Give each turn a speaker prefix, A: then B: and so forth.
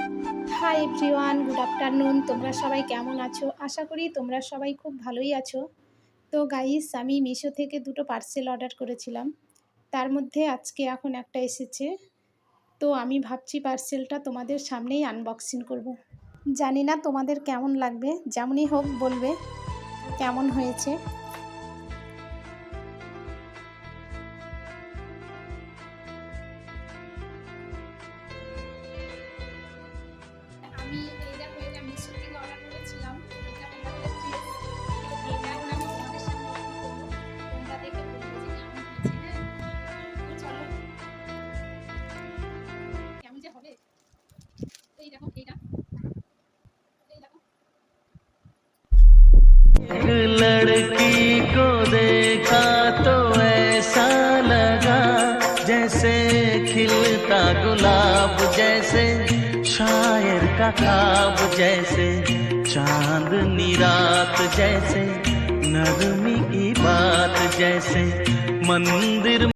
A: Hi everyone, good afternoon. তোমরা সবাই কেমন আছো? আশা করি তোমরা সবাই খুব ভালোই আছো। তো গাইস, আমি মিশো থেকে দুটো পার্সেল অর্ডার করেছিলাম। তার মধ্যে আজকে এখন একটা এসেছে। তো আমি ভাবছি পার্সেলটা তোমাদের সামনেই আনবক্সিং করব। জানি না তোমাদের কেমন লাগবে, যেমনই হোক বলবে কেমন হয়েছে। আমি এই দেখো, এটা মিশো থেকে অর্ডার করেছিলাম। এটা তোমাদের ড্রেস, এটা এখন আমি তোমাদের সামনে ওপেন করবো। তোমরা দেখে বলবে যে কেমন হয়েছে। হ্যাঁ, তো চলো, কেমন যে হবে। এই দেখো, এইটা এই দেখো।
B: एक लड़की को देखा तो ऐसा लगा जैसे खिलता गुलाब, जैसे शायर का ख्वाब, जैसे चांदनी रात, जैसे नरमी की बात, जैसे मंदिर